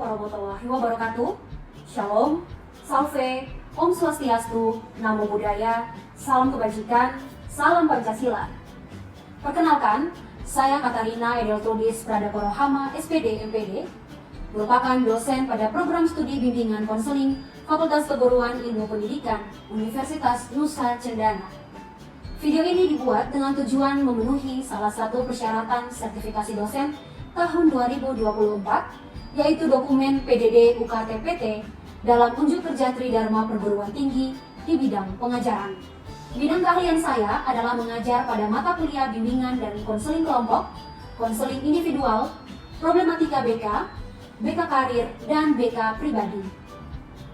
warahmatullahi wabarakatuh. Shalom, Salve, Om Swastiastu, Namo Buddhaya, Salam Kebajikan, Salam Pancasila. Perkenalkan, saya Katarina Edeltrudis Pradakorohama, SPD, MPD, merupakan dosen pada program studi bimbingan konseling Fakultas Keguruan Ilmu Pendidikan Universitas Nusa Cendana. Video ini dibuat dengan tujuan memenuhi salah satu persyaratan sertifikasi dosen tahun 2024, yaitu dokumen PDD UKT-PT dalam unjuk kerja Tridharma Perguruan Tinggi di bidang pengajaran. Bidang keahlian saya adalah mengajar pada mata kuliah bimbingan dan konseling kelompok, konseling individual, problematika BK, BK karir, dan BK pribadi.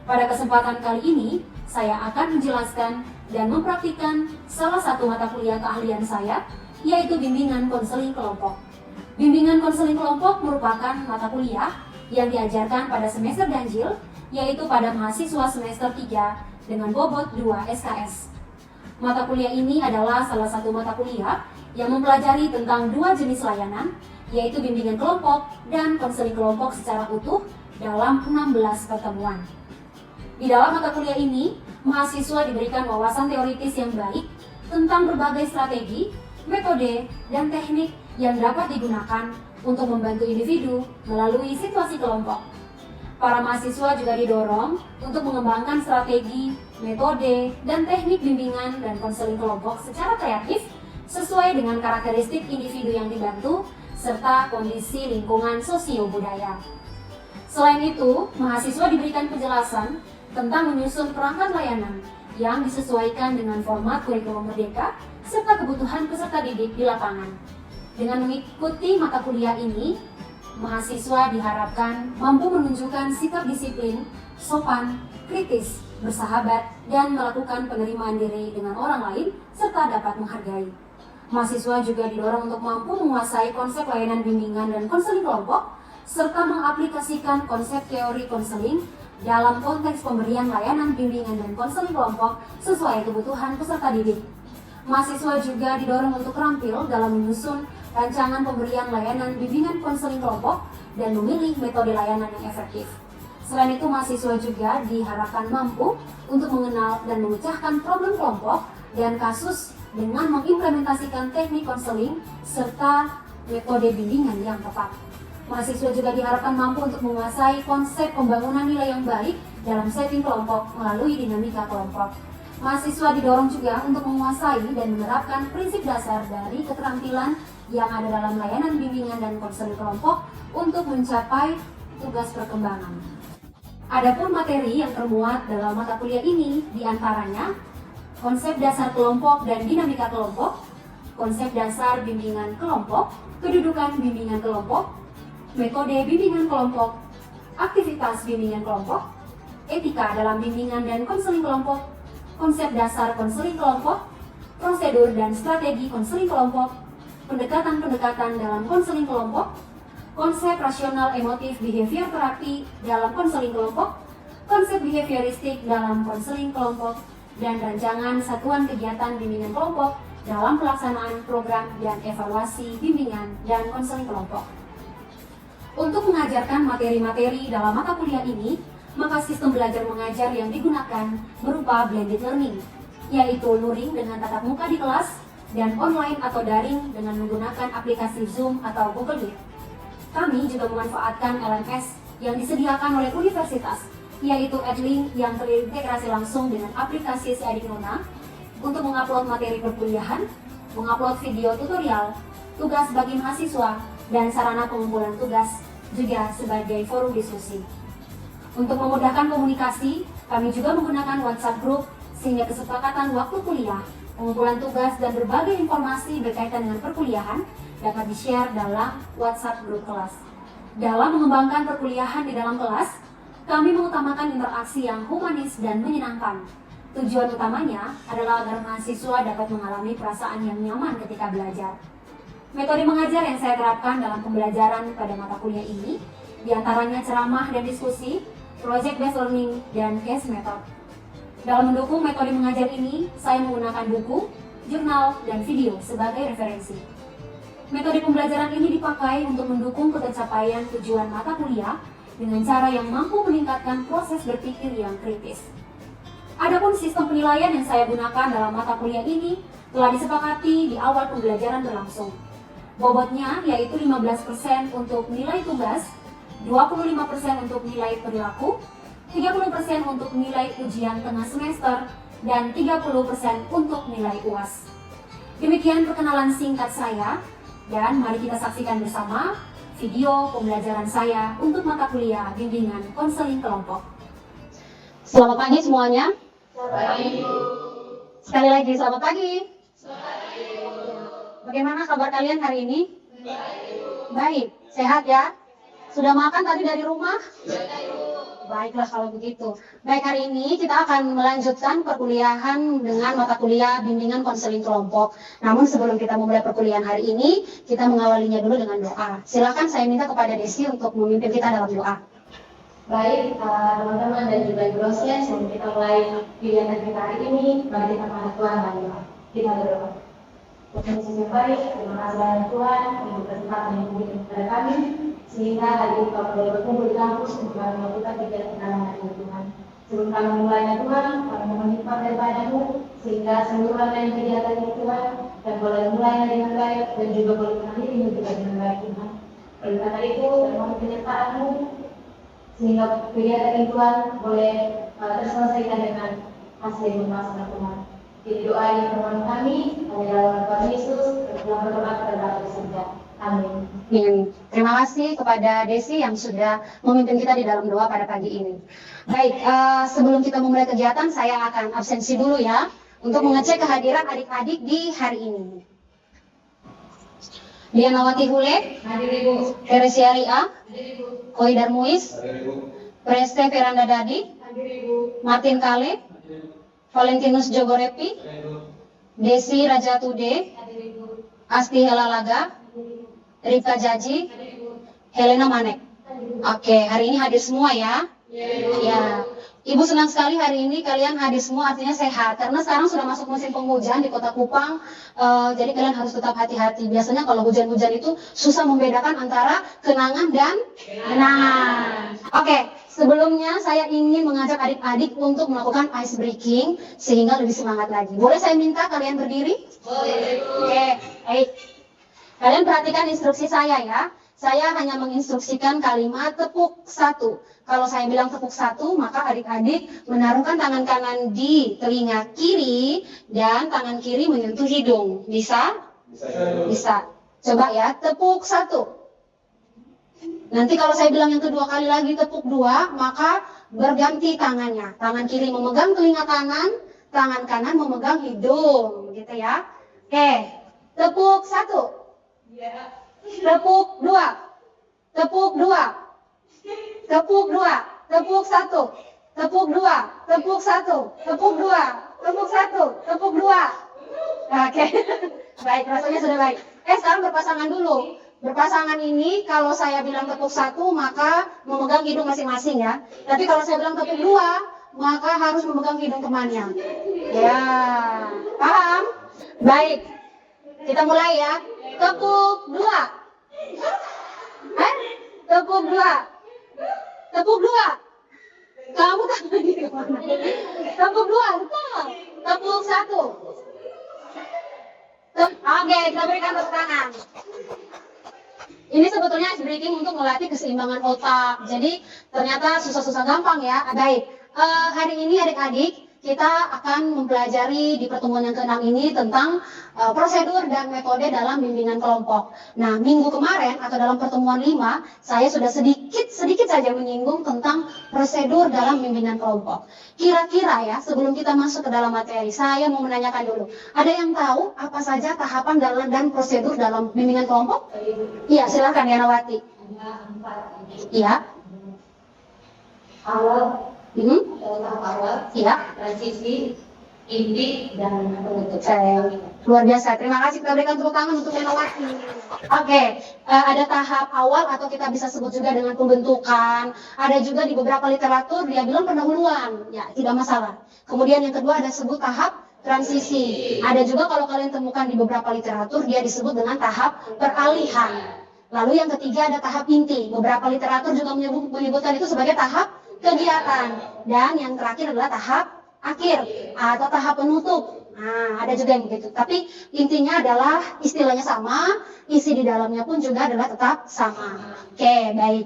Pada kesempatan kali ini, saya akan menjelaskan dan mempraktikkan salah satu mata kuliah keahlian saya, yaitu bimbingan konseling kelompok. Bimbingan konseling kelompok merupakan mata kuliah yang diajarkan pada semester ganjil, yaitu pada mahasiswa semester 3 dengan bobot 2 SKS. Mata kuliah ini adalah salah satu mata kuliah yang mempelajari tentang dua jenis layanan, yaitu bimbingan kelompok dan konseling kelompok secara utuh dalam 16 pertemuan. Di dalam mata kuliah ini, mahasiswa diberikan wawasan teoritis yang baik tentang berbagai strategi, metode, dan teknik yang dapat digunakan untuk membantu individu melalui situasi kelompok. Para mahasiswa juga didorong untuk mengembangkan strategi, metode, dan teknik bimbingan dan konseling kelompok secara kreatif sesuai dengan karakteristik individu yang dibantu serta kondisi lingkungan sosio-budaya. Selain itu, mahasiswa diberikan penjelasan tentang menyusun perangkat layanan yang disesuaikan dengan format kurikulum merdeka serta kebutuhan peserta didik di lapangan. Dengan mengikuti mata kuliah ini, mahasiswa diharapkan mampu menunjukkan sikap disiplin, sopan, kritis, bersahabat, dan melakukan penerimaan diri dengan orang lain serta dapat menghargai. Mahasiswa juga didorong untuk mampu menguasai konsep layanan bimbingan dan konseling kelompok serta mengaplikasikan konsep teori konseling dalam konteks pemberian layanan bimbingan dan konseling kelompok sesuai kebutuhan peserta didik. Mahasiswa juga didorong untuk terampil dalam menyusun rancangan pemberian layanan bimbingan konseling kelompok dan memilih metode layanan yang efektif. Selain itu, mahasiswa juga diharapkan mampu untuk mengenal dan memecahkan problem kelompok dan kasus dengan mengimplementasikan teknik konseling serta metode bimbingan yang tepat. Mahasiswa juga diharapkan mampu untuk menguasai konsep pembangunan nilai yang baik dalam setting kelompok melalui dinamika kelompok. Mahasiswa didorong juga untuk menguasai dan menerapkan prinsip dasar dari keterampilan yang ada dalam layanan bimbingan dan konseling kelompok untuk mencapai tugas perkembangan. Adapun materi yang termuat dalam mata kuliah ini diantaranya konsep dasar kelompok dan dinamika kelompok, konsep dasar bimbingan kelompok, kedudukan bimbingan kelompok, metode bimbingan kelompok, aktivitas bimbingan kelompok, etika dalam bimbingan dan konseling kelompok, konsep dasar konseling kelompok, prosedur dan strategi konseling kelompok, pendekatan-pendekatan dalam konseling kelompok, konsep rasional emotif behavior terapi dalam konseling kelompok, konsep behavioristik dalam konseling kelompok, dan rancangan satuan kegiatan bimbingan kelompok dalam pelaksanaan program dan evaluasi bimbingan dan konseling kelompok. Untuk mengajarkan materi-materi dalam mata kuliah ini, maka sistem belajar mengajar yang digunakan berupa blended learning, yaitu luring dengan tatap muka di kelas dan online atau daring dengan menggunakan aplikasi Zoom atau Google Meet. Kami juga memanfaatkan LMS yang disediakan oleh universitas, yaitu Edlink yang terintegrasi langsung dengan aplikasi Siadik Nona untuk mengupload materi perkuliahan, mengupload video tutorial, tugas bagi mahasiswa, dan sarana pengumpulan tugas, juga sebagai forum diskusi. Untuk memudahkan komunikasi, kami juga menggunakan WhatsApp Group sehingga kesepakatan waktu kuliah, pengumpulan tugas, dan berbagai informasi berkaitan dengan perkuliahan dapat di-share dalam WhatsApp Group kelas. Dalam mengembangkan perkuliahan di dalam kelas, kami mengutamakan interaksi yang humanis dan menyenangkan. Tujuan utamanya adalah agar mahasiswa dapat mengalami perasaan yang nyaman ketika belajar. Metode mengajar yang saya terapkan dalam pembelajaran pada mata kuliah ini diantaranya ceramah dan diskusi, project based learning, dan case method. Dalam mendukung metode mengajar ini, saya menggunakan buku, jurnal, dan video sebagai referensi. Metode pembelajaran ini dipakai untuk mendukung pencapaian tujuan mata kuliah dengan cara yang mampu meningkatkan proses berpikir yang kritis. Adapun sistem penilaian yang saya gunakan dalam mata kuliah ini telah disepakati di awal pembelajaran berlangsung. Bobotnya yaitu 15% untuk nilai tugas, 25% untuk nilai perilaku, 30% untuk nilai ujian tengah semester, dan 30% untuk nilai UAS. Demikian perkenalan singkat saya, dan mari kita saksikan bersama video pembelajaran saya untuk mata kuliah bimbingan konseling kelompok. Selamat pagi semuanya. Selamat pagi. Sekali lagi selamat pagi. Selamat pagi. Bagaimana kabar kalian hari ini? Baik. Sehat ya? Sudah makan tadi dari rumah? Baiklah kalau begitu. Baik, hari ini kita akan melanjutkan perkuliahan dengan mata kuliah bimbingan konseling kelompok. Namun sebelum kita memulai perkuliahan hari ini, kita mengawalinya dulu dengan doa. Silakan saya minta kepada Desi untuk memimpin kita dalam doa. Baik, teman-teman dan juga ibu dosen, sebelum kita mulai kegiatan kita hari ini, mari kita menghadap Tuhan dan doa. Kita berdoa. Tuhan Yesus yang baik, terima kasih banyak Tuhan untuk kesempatan yang diberikan kepada kami, sehingga hari ini kami boleh berkumpul di kampus untuk kami melakukan kegiatan dalam hari ini Tuhan. Sebelum kami mulainya Tuhan, kami mohon hikmat daripada-Mu, sehingga seluruh rangkaian kegiatan ini Tuhan, dan boleh mulainya dengan baik dan juga boleh mengakhirinya juga dengan baik Tuhan. Oleh karena itu, kami mohon penyertaan-Mu, sehingga kegiatan ini Tuhan boleh terselesaikan dengan hasil yang bermanfaat Tuhan. Jadi doa yang permohonan kami hanya dalam Tuhan Yesus, dalam berdoa kepada surga. Amin. Terima kasih kepada Desi yang sudah memimpin kita di dalam doa pada pagi ini. Baik, sebelum kita memulai kegiatan, saya akan absensi dulu ya, untuk mengecek kehadiran adik-adik di hari ini. Dianawati Hule, Hadir Ibu. Teresia Ria, Hadir Ibu. Koi Darmuis, Preste Firanda Dadi, Hadir Ibu. Martin Kale, Valentinus Jogorepi, Desi Rajatude, Hadir Ibu. Asti Helalaga, Rika Jaji, Hadir Ibu. Helena Manek. Oke, hari ini hadir semua ya. Ya, Ibu senang sekali hari ini kalian hadir semua, artinya sehat. Karena sekarang sudah masuk musim penghujan di Kota Kupang, jadi kalian harus tetap hati-hati. Biasanya kalau hujan-hujan itu susah membedakan antara kenangan dan genangan. Oke, sebelumnya saya ingin mengajak adik-adik untuk melakukan ice breaking sehingga lebih semangat lagi. Boleh saya minta kalian berdiri? Boleh. Oke, baik. Kalian perhatikan instruksi saya ya. Saya hanya menginstruksikan kalimat tepuk satu. Kalau saya bilang tepuk satu, maka adik-adik menaruhkan tangan kanan di telinga kiri dan tangan kiri menyentuh hidung. Bisa? Bisa. Coba ya, tepuk satu. Nanti kalau saya bilang yang kedua kali lagi tepuk dua, maka berganti tangannya. Tangan kiri memegang telinga kanan, tangan kanan memegang hidung. Gitu ya. Oke, tepuk satu. Tepuk dua. Tepuk dua. Tepuk dua. Tepuk satu. Tepuk dua. Tepuk satu. Tepuk dua. Tepuk satu. Tepuk dua. Oke. Baik, rasanya sudah baik. Sekarang berpasangan dulu. Berpasangan ini kalau saya bilang tepuk satu maka memegang hidung masing-masing ya. Tapi kalau saya bilang tepuk dua maka harus memegang hidung temannya. Ya, paham? Baik. Kita mulai ya. Tepuk dua. Tepuk dua. Tepuk dua. Kamu tangannya kemana? Tepuk dua, betul. Tepuk satu. Oke, kita berikan tepuk tangan. Ini sebetulnya ice breaking untuk melatih keseimbangan otak. Jadi ternyata susah-susah gampang ya. Baik, hari ini adik-adik kita akan mempelajari di pertemuan yang ke-6 ini tentang prosedur dan metode dalam bimbingan kelompok. Nah, minggu kemarin atau dalam pertemuan 5, saya sudah sedikit saja menyinggung tentang prosedur dalam bimbingan kelompok. Kira-kira ya, sebelum kita masuk ke dalam materi, saya mau menanyakan dulu. Ada yang tahu apa saja tahapan dan prosedur dalam bimbingan kelompok? Iya, silakan ya Nawati. Ada 4. Iya. Awal. Tahap awal, iya, transisi, inti, dan penutup. Luar biasa. Terima kasih, kita berikan tepuk tangan untuk Nawati. Oke, ada tahap awal atau kita bisa sebut juga dengan pembentukan. Ada juga di beberapa literatur dia bilang pendahuluan. Ya, tidak masalah. Kemudian yang kedua ada sebut tahap transisi. Ada juga kalau kalian temukan di beberapa literatur dia disebut dengan tahap peralihan. Lalu yang ketiga ada tahap inti. Beberapa literatur juga menyebutkan itu sebagai tahap kegiatan. Dan yang terakhir adalah tahap akhir atau tahap penutup. Nah, ada juga yang begitu. Tapi intinya adalah istilahnya sama, isi di dalamnya pun juga adalah tetap sama. Oke, baik.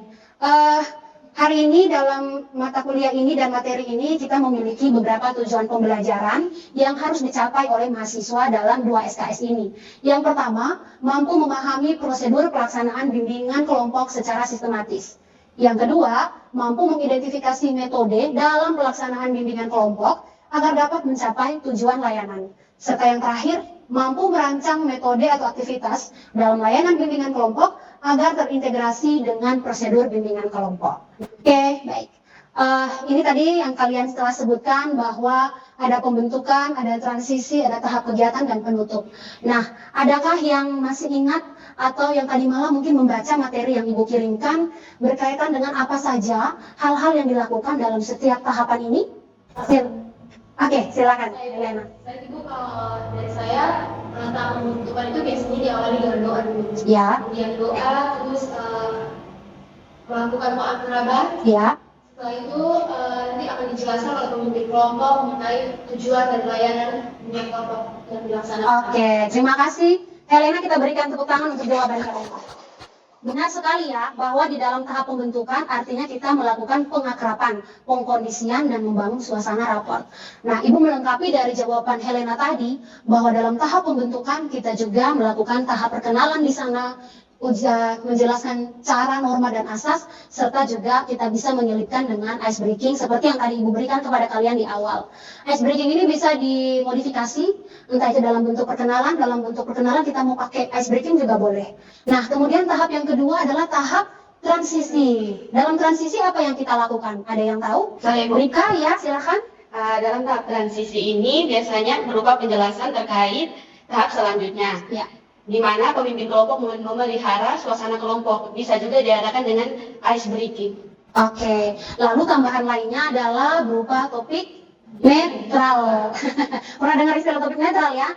Hari ini dalam mata kuliah ini dan materi ini kita memiliki beberapa tujuan pembelajaran yang harus dicapai oleh mahasiswa dalam 2 SKS ini. Yang pertama, mampu memahami prosedur pelaksanaan bimbingan kelompok secara sistematis. Yang kedua, mampu mengidentifikasi metode dalam pelaksanaan bimbingan kelompok agar dapat mencapai tujuan layanan. Serta yang terakhir, mampu merancang metode atau aktivitas dalam layanan bimbingan kelompok agar terintegrasi dengan prosedur bimbingan kelompok. Oke, baik. Ini tadi yang kalian setelah sebutkan bahwa ada pembentukan, ada transisi, ada tahap kegiatan dan penutup. Nah, adakah yang masih ingat atau yang tadi malam mungkin membaca materi yang Ibu kirimkan berkaitan dengan apa saja hal-hal yang dilakukan dalam setiap tahapan ini? Oke, silakan, Helena. Baik Ibu, kalau dari saya, tahap pembentukan itu biasanya diawali dengan doa dulu. Ya. Kemudian doa, terus melakukan muhasabah. Ya. Setelah itu nanti akan dijelaskan oleh pemimpin kelompok mengenai tujuan dan layanan bimbingan kelompok yang dilaksanakan. Oke, terima kasih. Helena, kita berikan tepuk tangan untuk jawaban Helena. Benar sekali ya, bahwa di dalam tahap pembentukan artinya kita melakukan pengakraban, pengkondisian, dan membangun suasana raport. Nah, Ibu melengkapi dari jawaban Helena tadi, bahwa dalam tahap pembentukan kita juga melakukan tahap perkenalan di sana, menjelaskan cara, norma, dan asas, serta juga kita bisa menyelipkan dengan ice breaking seperti yang tadi Ibu berikan kepada kalian di awal. Ice breaking ini bisa dimodifikasi, entah itu dalam bentuk perkenalan kita mau pakai ice breaking juga boleh. Nah, kemudian tahap yang kedua adalah tahap transisi. Dalam transisi apa yang kita lakukan? Ada yang tahu? Saya Ibu. Rika, ya silakan. Dalam tahap transisi ini biasanya berupa penjelasan terkait tahap selanjutnya. Ya. Di mana pemimpin kelompok memelihara suasana kelompok. Bisa juga diadakan dengan ice breaking. Oke, lalu tambahan lainnya adalah berupa topik netral. Pernah dengar istilah topik netral ya?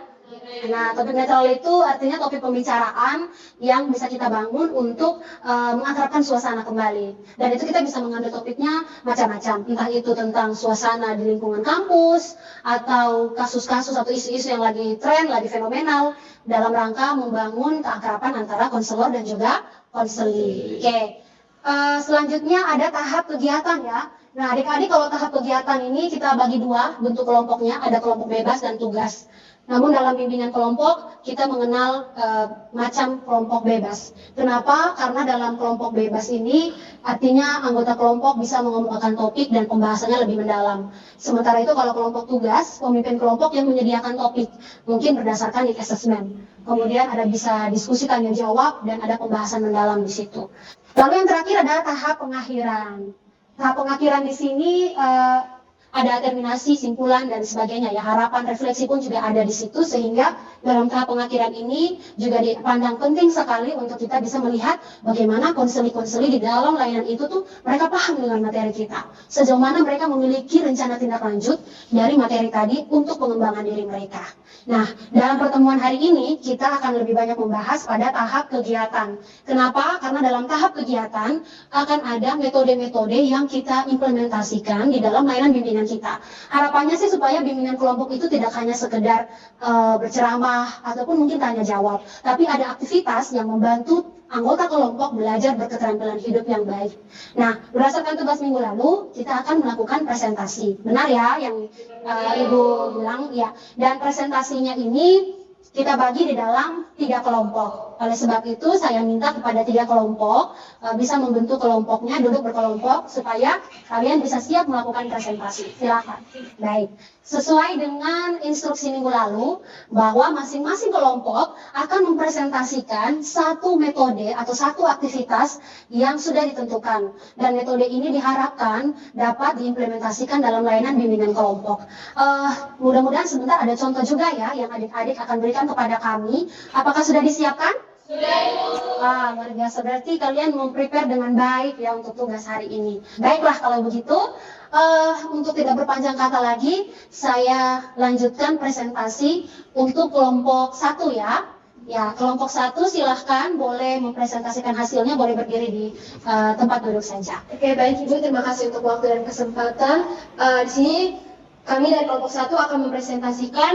Nah, topik netral itu artinya topik pembicaraan yang bisa kita bangun untuk mengakrabkan suasana kembali. Dan itu kita bisa mengambil topiknya macam-macam. Entah itu tentang suasana di lingkungan kampus, atau kasus-kasus atau isu-isu yang lagi tren, lagi fenomenal, dalam rangka membangun keakraban antara konselor dan juga konseli. Oke. Selanjutnya ada tahap kegiatan ya. Nah, adik-adik, kalau tahap kegiatan ini kita bagi dua bentuk kelompoknya, ada kelompok bebas dan tugas. Namun dalam bimbingan kelompok kita mengenal macam kelompok bebas. Kenapa? Karena dalam kelompok bebas ini artinya anggota kelompok bisa mengemukakan topik dan pembahasannya lebih mendalam. Sementara itu kalau kelompok tugas, pemimpin kelompok yang menyediakan topik, mungkin berdasarkan need assessment. Kemudian ada bisa diskusi tanya jawab dan ada pembahasan mendalam di situ. Lalu yang terakhir adalah tahap pengakhiran. Tahap pengakhiran di sini ada terminasi, simpulan, dan sebagainya ya. Harapan, refleksi pun juga ada di situ, sehingga dalam tahap pengakhiran ini juga dipandang penting sekali untuk kita bisa melihat bagaimana konseli-konseli di dalam layanan itu tuh mereka paham dengan materi kita. Sejauh mana mereka memiliki rencana tindak lanjut dari materi tadi untuk pengembangan diri mereka. Nah, dalam pertemuan hari ini kita akan lebih banyak membahas pada tahap kegiatan. Kenapa? Karena dalam tahap kegiatan akan ada metode-metode yang kita implementasikan di dalam layanan bimbingan kita. Harapannya sih supaya bimbingan kelompok itu tidak hanya sekedar berceramah ataupun mungkin tanya jawab, tapi ada aktivitas yang membantu anggota kelompok belajar berketerampilan hidup yang baik. Nah, berdasarkan tugas minggu lalu, kita akan melakukan presentasi. Benar ya yang Ibu bilang ya. Dan presentasinya ini kita bagi di dalam 3 kelompok. Oleh sebab itu saya minta kepada 3 kelompok bisa membentuk kelompoknya, duduk berkelompok supaya kalian bisa siap melakukan presentasi. Silakan. Baik. Sesuai dengan instruksi minggu lalu bahwa masing-masing kelompok akan mempresentasikan satu metode atau satu aktivitas yang sudah ditentukan. Dan metode ini diharapkan dapat diimplementasikan dalam layanan bimbingan kelompok. Mudah-mudahan sebentar ada contoh juga ya yang adik-adik akan berikan kepada kami. Apakah sudah disiapkan? Sudah. Luar biasa. Berarti kalian memprepare dengan baik ya untuk tugas hari ini. Baiklah kalau begitu, untuk tidak berpanjang kata lagi, saya lanjutkan presentasi untuk kelompok 1 ya. Ya, kelompok 1 silahkan boleh mempresentasikan hasilnya, boleh berdiri di tempat duduk saja. Oke, baik Ibu, terima kasih untuk waktu dan kesempatan. Di sini kami dari kelompok 1 akan mempresentasikan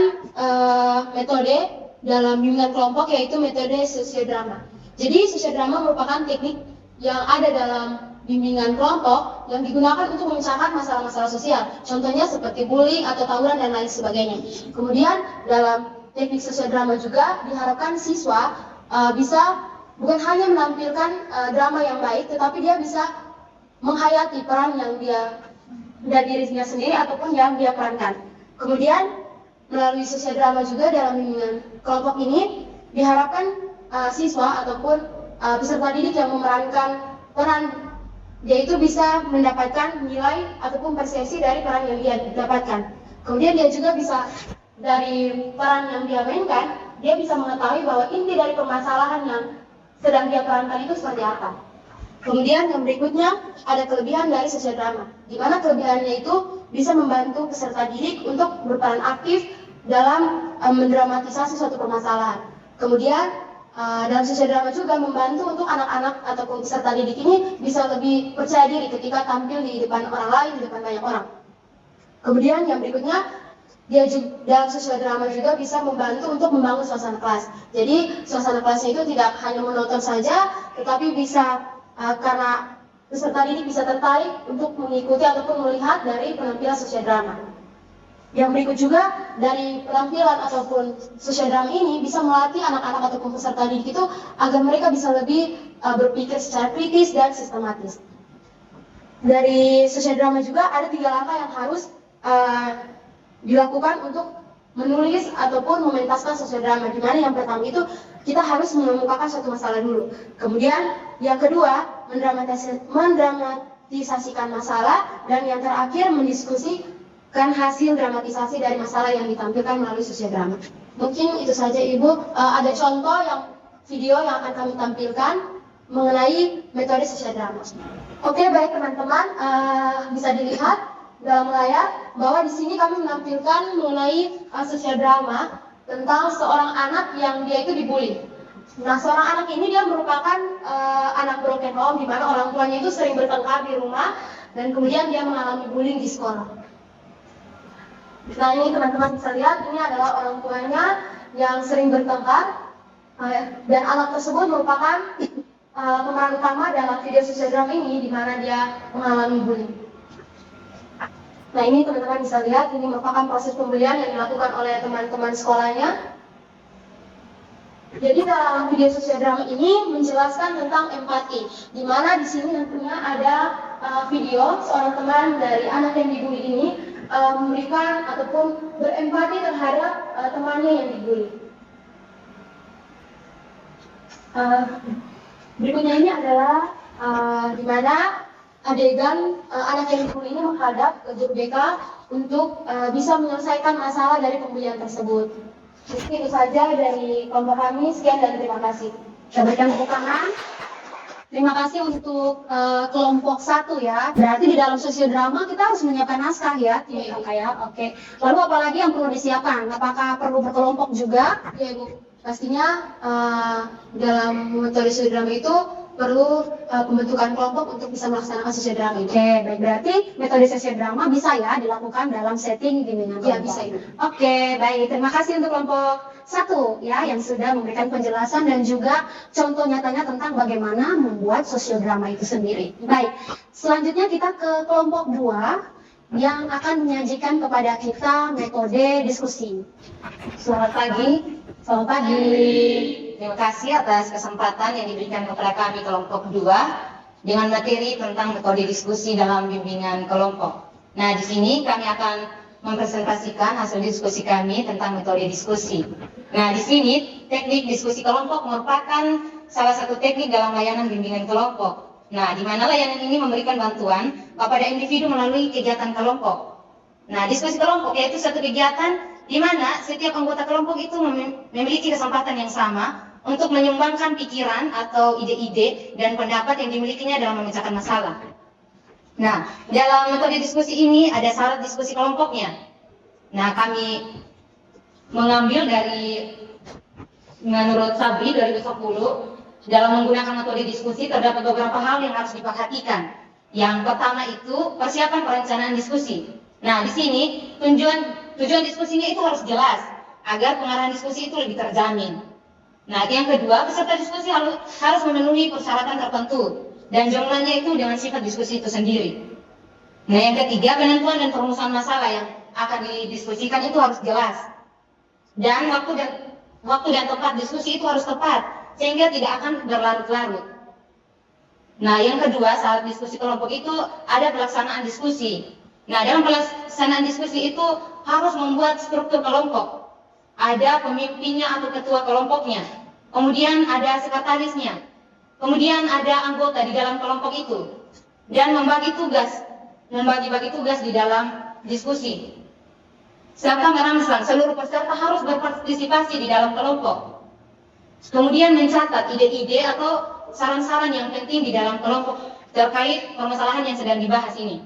metode dalam bimbingan kelompok, yaitu metode sosiodrama. Jadi sosiodrama merupakan teknik yang ada dalam bimbingan kelompok yang digunakan untuk memecahkan masalah-masalah sosial. Contohnya seperti bullying atau tawuran dan lain sebagainya. Kemudian dalam teknik sosiodrama juga diharapkan siswa bisa bukan hanya menampilkan drama yang baik, tetapi dia bisa menghayati peran yang dia dari dirinya sendiri ataupun yang dia perankan. Kemudian melalui sosiodrama juga dalam bimbingan kelompok ini diharapkan siswa ataupun peserta didik yang memerankan peran, yaitu bisa mendapatkan nilai ataupun persepsi dari peran yang dia dapatkan. Kemudian dia juga bisa dari peran yang dia mainkan, dia bisa mengetahui bahwa inti dari permasalahan yang sedang dia perankan itu seperti apa. Kemudian yang berikutnya ada kelebihan dari sosiodrama, di mana kelebihannya itu bisa membantu peserta didik untuk berperan aktif dalam mendramatisasi suatu permasalahan. Kemudian dalam sosiodrama juga membantu untuk anak-anak ataupun peserta didik ini bisa lebih percaya diri ketika tampil di depan orang lain, di depan banyak orang. Kemudian yang berikutnya, dia juga, dalam sosiodrama juga bisa membantu untuk membangun suasana kelas. Jadi suasana kelasnya itu tidak hanya monoton saja, tetapi bisa karena peserta didik bisa tertarik untuk mengikuti ataupun melihat dari penampilan sosiodrama. Yang berikut juga dari penampilan ataupun sosiodrama ini bisa melatih anak-anak ataupun peserta didik itu agar mereka bisa lebih berpikir secara kritis dan sistematis. Dari sosiodrama juga ada 3 langkah yang harus dilakukan untuk menulis ataupun mementaskan sosiodrama, di mana yang pertama itu kita harus mengemukakan suatu masalah dulu. Kemudian yang kedua mendramatisasikan masalah, dan yang terakhir mendiskusikan hasil dramatisasi dari masalah yang ditampilkan melalui sosiodrama. Mungkin itu saja Ibu. Ada contoh video yang akan kami tampilkan mengenai metode sosiodrama. Oke, baik teman-teman, bisa dilihat dalam layar bahwa di sini kami menampilkan mengenai sosiodrama tentang seorang anak yang dia itu dibully. Nah, seorang anak ini dia merupakan anak broken home, di mana orang tuanya itu sering bertengkar di rumah dan kemudian dia mengalami bullying di sekolah. Nah, ini teman-teman bisa lihat, ini adalah orang tuanya yang sering bertengkar dan anak tersebut merupakan pemeran utama dalam video sosiodrama ini, di mana dia mengalami bullying. Nah, ini teman-teman bisa lihat, ini merupakan proses pembelian yang dilakukan oleh teman-teman sekolahnya. Jadi dalam video sosiodrama ini menjelaskan tentang empati, di mana di sini tentunya ada video seorang teman dari anak yang dibully ini memberikan ataupun berempati terhadap temannya yang dibully. Berikutnya ini adalah di mana adegan anak yang dibully ini menghadap ke guru BK untuk bisa menyelesaikan masalah dari pembulian tersebut. Mungkin itu saja dari kelompok kami. Sekian dan terima kasih. Kita berikan tepuk tangan. Terima kasih untuk kelompok 1 ya. Berarti di dalam sosiodrama kita harus menyiapkan naskah ya, tim kayak. Oke. Lalu apalagi yang perlu disiapkan? Apakah perlu berkelompok juga? Ya Ibu, pastinya dalam metode sosiodrama itu perlu pembentukan kelompok untuk bisa melaksanakan sosiodrama itu. Oke, baik, berarti metode sosiodrama bisa ya dilakukan dalam setting bimbingan kelompok. Ya, bisa Ibu. Oke, baik, terima kasih untuk kelompok 1 ya yang sudah memberikan penjelasan dan juga contoh nyatanya tentang bagaimana membuat sosiodrama itu sendiri. Baik, selanjutnya kita ke kelompok 2 yang akan menyajikan kepada kita metode diskusi. Selamat pagi. Selamat pagi. Terima kasih atas kesempatan yang diberikan kepada kami kelompok 2 dengan materi tentang metode diskusi dalam bimbingan kelompok. Nah, di sini kami akan mempresentasikan hasil diskusi kami tentang metode diskusi. Nah, di sini teknik diskusi kelompok merupakan salah satu teknik dalam layanan bimbingan kelompok. Nah, di mana layanan ini memberikan bantuan kepada individu melalui kegiatan kelompok. Nah, diskusi kelompok yaitu satu kegiatan di mana setiap anggota kelompok itu memiliki kesempatan yang sama untuk menyumbangkan pikiran atau ide-ide dan pendapat yang dimilikinya dalam memecahkan masalah. Nah, dalam metode diskusi ini ada syarat diskusi kelompoknya. Nah, kami mengambil dari menurut Sabri 2010, dalam menggunakan metode diskusi terdapat beberapa hal yang harus diperhatikan. Yang pertama itu persiapan perencanaan diskusi. Nah, di sini tujuan diskusinya itu harus jelas agar pengarahan diskusi itu lebih terjamin. Nah, yang kedua, peserta diskusi harus memenuhi persyaratan tertentu dan jumlahnya itu dengan sifat diskusi itu sendiri. Nah, yang ketiga, penentuan dan perumusan masalah yang akan didiskusikan itu harus jelas. Dan waktu dan tempat diskusi itu harus tepat sehingga tidak akan berlarut-larut. Nah, yang kedua, saat diskusi kelompok itu ada pelaksanaan diskusi. Nah, dalam pelaksanaan diskusi itu harus membuat struktur kelompok. Ada pemimpinnya atau ketua kelompoknya. Kemudian ada sekretarisnya. Kemudian ada anggota di dalam kelompok itu. Dan membagi-bagi tugas di dalam diskusi. Serta merangsang seluruh peserta harus berpartisipasi di dalam kelompok. Kemudian mencatat ide-ide atau saran-saran yang penting di dalam kelompok terkait permasalahan yang sedang dibahas ini.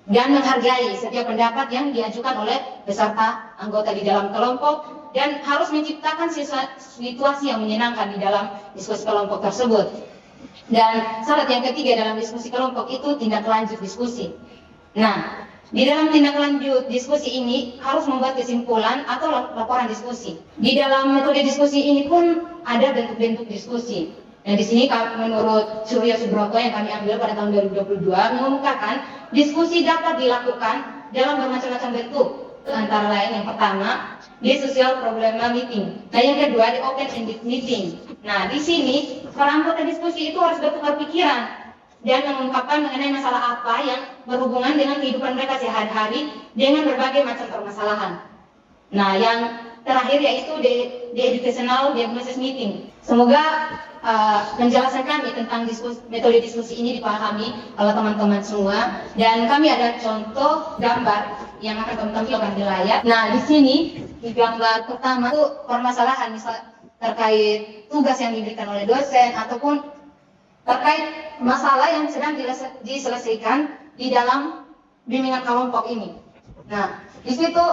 Dan menghargai setiap pendapat yang diajukan oleh peserta anggota di dalam kelompok dan harus menciptakan situasi yang menyenangkan di dalam diskusi kelompok tersebut. Dan syarat yang ketiga dalam diskusi kelompok itu tindak lanjut diskusi. Nah, di dalam tindak lanjut diskusi ini harus membuat kesimpulan atau laporan diskusi. Di dalam metode diskusi ini pun ada bentuk-bentuk diskusi. Nah, di sini menurut Surya Subroto yang kami ambil pada tahun 2022 mengemukakan diskusi dapat dilakukan dalam bermacam-macam bentuk. Antara lain yang pertama, di social problema meeting. Nah, yang kedua di open-ended meeting. Nah, di sini para anggota diskusi itu harus bertukar pikiran dan mengungkapkan mengenai masalah apa yang berhubungan dengan kehidupan mereka sehari-hari dengan berbagai macam permasalahan. Nah, yang terakhir yaitu the educational diagnosis meeting. Semoga penjelasan kami tentang metode diskusi ini dipahami oleh teman-teman semua. Dan kami ada contoh gambar yang akan kami tampilkan di layar. Nah, di sini di gambar pertama itu permasalahan misal terkait tugas yang diberikan oleh dosen ataupun terkait masalah yang sedang diselesaikan di dalam bimbingan kelompok ini. Nah, di situ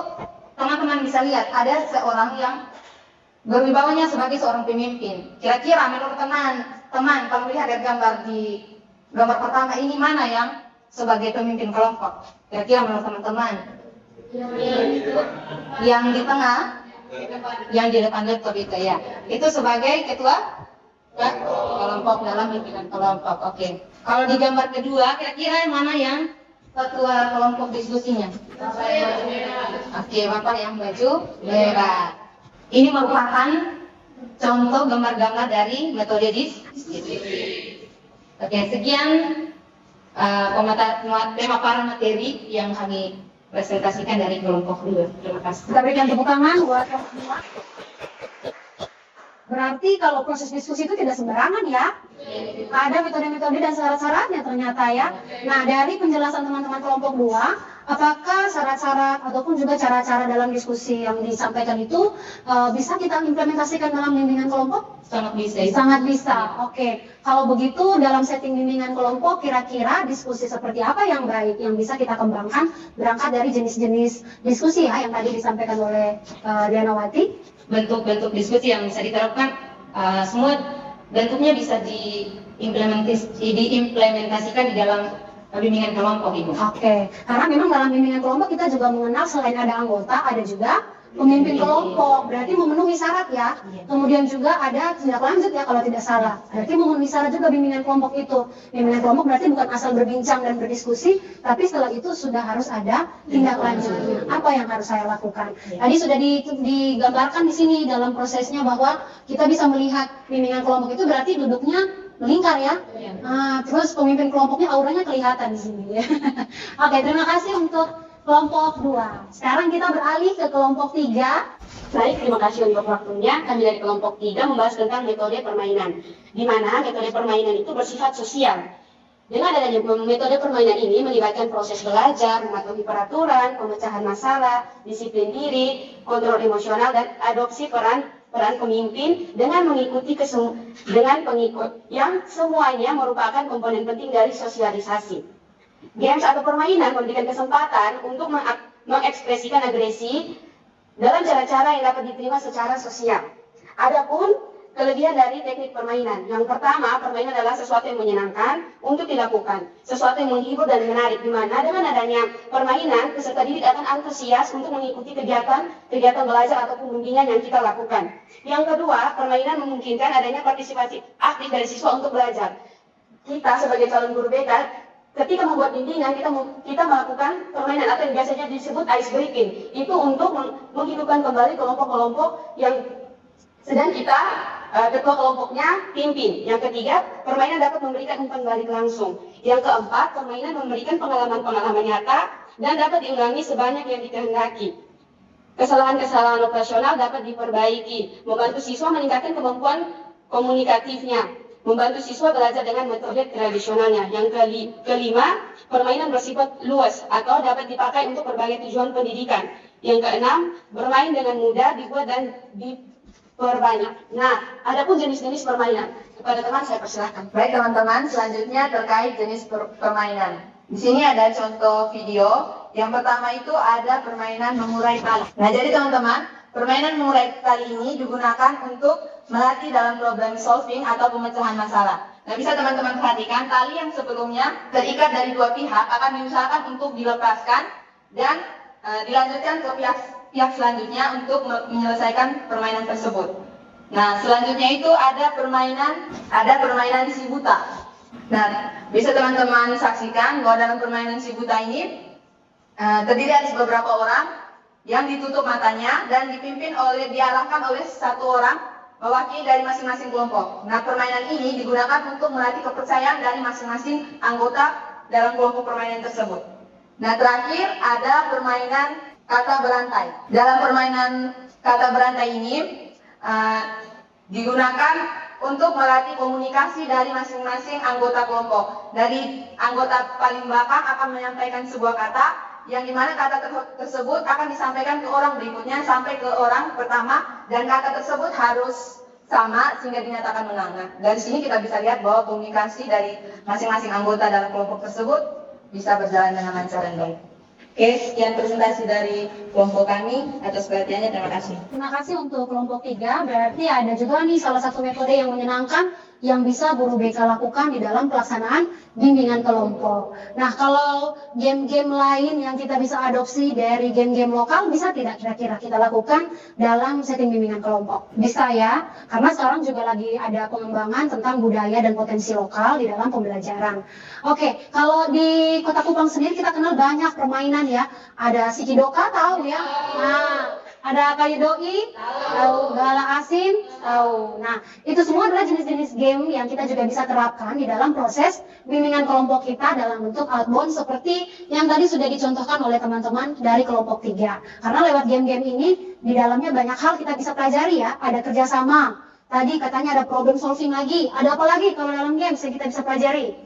teman-teman bisa lihat ada seorang yang berwibawanya sebagai seorang pemimpin. Kira-kira menurut teman-teman kalau melihat dari gambar di gambar pertama ini mana yang sebagai pemimpin kelompok? Kira-kira menurut teman-teman? Yang di tengah, yang di depan laptop itu ya. Itu sebagai ketua kelompok dalam pimpinan kelompok. Oke. Kalau di gambar kedua, kira-kira mana yang ketua kelompok diskusinya? Oke, Bapak yang baju merah. Ini merupakan contoh gambar-gambar dari metode diskusi. Oke, sekian pemaparan materi yang kami presentasikan dari kelompok 2. Terima kasih. Kita berikan tepuk tangan buat kelompok 2. Berarti kalau proses diskusi itu tidak sembarangan ya. Ada metode-metode dan syarat-syaratnya ternyata ya. Nah, dari penjelasan teman-teman kelompok 2, apakah syarat-syarat ataupun juga cara-cara dalam diskusi yang disampaikan itu bisa kita implementasikan dalam bimbingan kelompok? Sangat bisa. Sangat bisa. Oke. Kalau begitu dalam setting bimbingan kelompok kira-kira diskusi seperti apa yang baik yang bisa kita kembangkan berangkat dari jenis-jenis diskusi ya yang tadi disampaikan oleh Dianawati. Bentuk-bentuk diskusi yang bisa diterapkan semua bentuknya bisa diimplementasikan di dalam bimbingan kelompok, Ibu. Oke. Karena memang dalam bimbingan kelompok kita juga mengenal selain ada anggota ada juga pemimpin kelompok, berarti memenuhi syarat ya. Kemudian juga ada tindak lanjut ya kalau tidak salah. Berarti memenuhi syarat juga bimbingan kelompok itu. Bimbingan kelompok berarti bukan asal berbincang dan berdiskusi, tapi setelah itu sudah harus ada tindak lanjutnya. Apa yang harus saya lakukan? Tadi sudah digambarkan di sini dalam prosesnya bahwa kita bisa melihat bimbingan kelompok itu berarti duduknya melingkar ya. Terus pemimpin kelompoknya auranya kelihatan di sini ya. Oke, terima kasih untuk kelompok 2. Sekarang kita beralih ke kelompok 3. Baik, terima kasih untuk waktunya. Kami dari kelompok 3 membahas tentang metode permainan, di mana metode permainan itu bersifat sosial. Dengan adanya metode permainan ini melibatkan proses belajar, mematuhi peraturan, pemecahan masalah, disiplin diri, kontrol emosional, dan adopsi peran pemimpin dengan mengikuti dengan pengikut yang semuanya merupakan komponen penting dari sosialisasi. Games atau permainan memberikan kesempatan untuk mengekspresikan agresi dalam cara-cara yang dapat diterima secara sosial. Adapun kelebihan dari teknik permainan. Yang pertama, permainan adalah sesuatu yang menyenangkan untuk dilakukan. Sesuatu yang menghibur dan menarik, di mana dengan adanya permainan, peserta didik akan antusias untuk mengikuti kegiatan belajar ataupun bimbingan yang kita lakukan. Yang kedua, permainan memungkinkan adanya partisipasi aktif dari siswa untuk belajar. Kita sebagai calon guru BK, ketika membuat bimbingan, kita melakukan permainan atau yang biasanya disebut ice breaking. Itu untuk menghidupkan kembali kelompok-kelompok yang sedang kita ketua kelompoknya pimpin. Yang ketiga, permainan dapat memberikan umpan balik langsung. Yang keempat, permainan memberikan pengalaman-pengalaman nyata dan dapat diulangi sebanyak yang dikehendaki. Kesalahan-kesalahan operasional dapat diperbaiki, membantu siswa meningkatkan kemampuan komunikatifnya, membantu siswa belajar dengan metode tradisionalnya. Yang kelima, permainan bersifat luas atau dapat dipakai untuk berbagai tujuan pendidikan. Yang keenam, bermain dengan mudah, dibuat dan diperbanyak. Nah, adapun jenis-jenis permainan. Kepada teman saya persilahkan. Baik teman-teman, selanjutnya terkait jenis permainan. Di sini ada contoh video. Yang pertama itu ada permainan mengurai tali. Nah, jadi teman-teman, permainan mengurai tali ini digunakan untuk melatih dalam problem solving atau pemecahan masalah. Nah, bisa teman-teman perhatikan tali yang sebelumnya terikat dari dua pihak akan diusahakan untuk dilepaskan dan dilanjutkan ke pihak selanjutnya untuk menyelesaikan permainan tersebut. Nah, selanjutnya itu ada permainan si buta. Nah, bisa teman-teman saksikan bahwa dalam permainan si buta ini terdiri atas beberapa orang yang ditutup matanya dan diarahkan oleh satu orang mewakili dari masing-masing kelompok. Nah, permainan ini digunakan untuk melatih kepercayaan dari masing-masing anggota dalam kelompok permainan tersebut. Nah, terakhir ada permainan kata berantai. Dalam permainan kata berantai ini digunakan untuk melatih komunikasi dari masing-masing anggota kelompok. Dari anggota paling belakang akan menyampaikan sebuah kata yang dimana kata tersebut akan disampaikan ke orang berikutnya sampai ke orang pertama dan kata tersebut harus sama sehingga dinyatakan menang. Nah, dari sini kita bisa lihat bahwa komunikasi dari masing-masing anggota dalam kelompok tersebut bisa berjalan dengan lancar dan baik. Oke, sekian presentasi dari kelompok kami. Atas perhatiannya, terima kasih. Terima kasih untuk kelompok 3. Berarti ada juga nih salah satu metode yang menyenangkan yang bisa guru BK lakukan di dalam pelaksanaan bimbingan kelompok. Nah, kalau game-game lain yang kita bisa adopsi dari game-game lokal, bisa tidak kira-kira kita lakukan dalam setting bimbingan kelompok? Bisa ya, karena sekarang juga lagi ada pengembangan tentang budaya dan potensi lokal di dalam pembelajaran. Oke, kalau di Kota Kupang sendiri kita kenal banyak permainan ya. Ada Sikidoka, tahu ya? Nah, ada kayu doi, tahu, gala asin, tahu. Nah, itu semua adalah jenis-jenis game yang kita juga bisa terapkan di dalam proses bimbingan kelompok kita dalam bentuk outbound seperti yang tadi sudah dicontohkan oleh teman-teman dari kelompok 3. Karena lewat game-game ini, di dalamnya banyak hal kita bisa pelajari ya. Ada kerjasama, tadi katanya ada problem solving lagi. Ada apa lagi kalau dalam game yang kita bisa pelajari?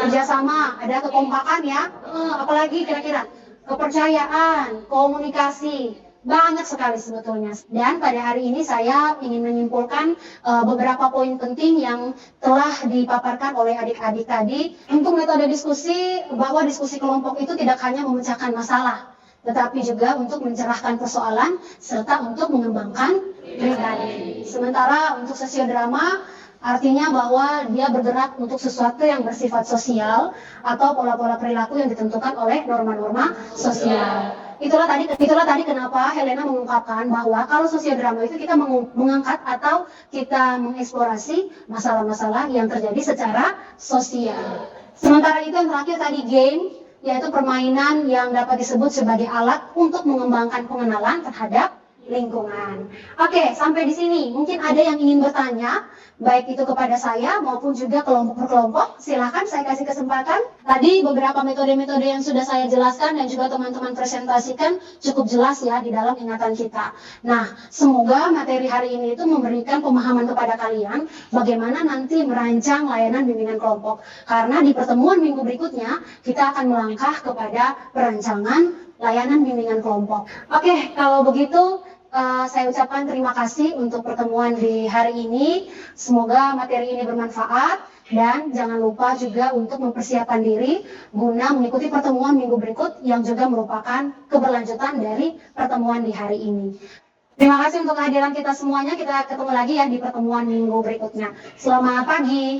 Kerjasama, ada kekompakan ya. Apalagi kira-kira? Kepercayaan, komunikasi. Banyak sekali sebetulnya. Dan pada hari ini saya ingin menyimpulkan beberapa poin penting yang telah dipaparkan oleh adik-adik tadi. Untuk metode diskusi, bahwa diskusi kelompok itu tidak hanya memecahkan masalah, tetapi juga untuk mencerahkan persoalan serta untuk mengembangkan pribadi. Sementara untuk sosiodrama, artinya bahwa dia bergerak untuk sesuatu yang bersifat sosial atau pola-pola perilaku yang ditentukan oleh norma-norma sosial. Itulah tadi kenapa Helena mengungkapkan bahwa kalau sosiodrama itu kita mengangkat atau kita mengeksplorasi masalah-masalah yang terjadi secara sosial. Sementara itu yang terakhir tadi game, yaitu permainan yang dapat disebut sebagai alat untuk mengembangkan pengenalan terhadap lingkungan. Oke, sampai di sini. Mungkin ada yang ingin bertanya, baik itu kepada saya maupun juga kelompok per kelompok. Silahkan saya kasih kesempatan. Tadi beberapa metode-metode yang sudah saya jelaskan dan juga teman-teman presentasikan cukup jelas ya di dalam ingatan kita. Nah, semoga materi hari ini itu memberikan pemahaman kepada kalian bagaimana nanti merancang layanan bimbingan kelompok. Karena di pertemuan minggu berikutnya kita akan melangkah kepada perancangan layanan bimbingan kelompok. Oke, kalau begitu saya ucapkan terima kasih untuk pertemuan di hari ini. Semoga materi ini bermanfaat dan jangan lupa juga untuk mempersiapkan diri guna mengikuti pertemuan minggu berikut yang juga merupakan keberlanjutan dari pertemuan di hari ini. Terima kasih untuk kehadiran kita semuanya. Kita ketemu lagi ya di pertemuan minggu berikutnya. Selamat pagi.